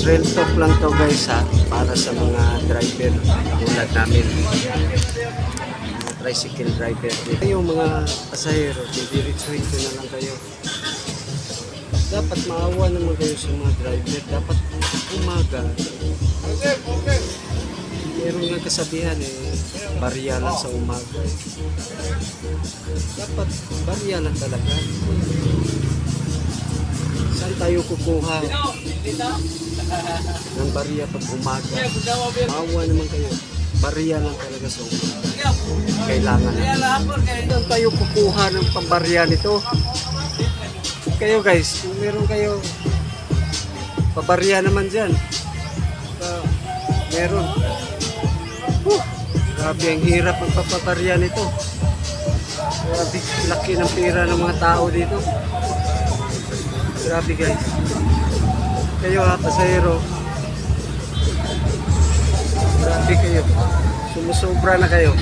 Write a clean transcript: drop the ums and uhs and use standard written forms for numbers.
Real talk lang to guys ha, para sa mga driver tulad namin, mga tricycle driver. Yung mga pasahero, didiretsuhin ko na lang kayo. Dapat maawa naman kayo sa mga driver. Dapat umaga. Meron nga kasabihan barya lang sa umaga. Dapat barya lang talaga. Saan tayo kukuha ng barya pag umaga? Maawa naman kayo. Barya lang talaga sa umaga. Kailangan na. Saan tayo kukuha ng pambarya nito? Kayo guys, kung meron kayo pabarya naman dyan, meron. Grabe ang hirap ang papabarya nito. Grabe laki ng pera ng mga tao dito. Grabe guys. Kayo ha, pasahero, grabe kayo. Sumusobra na kayo.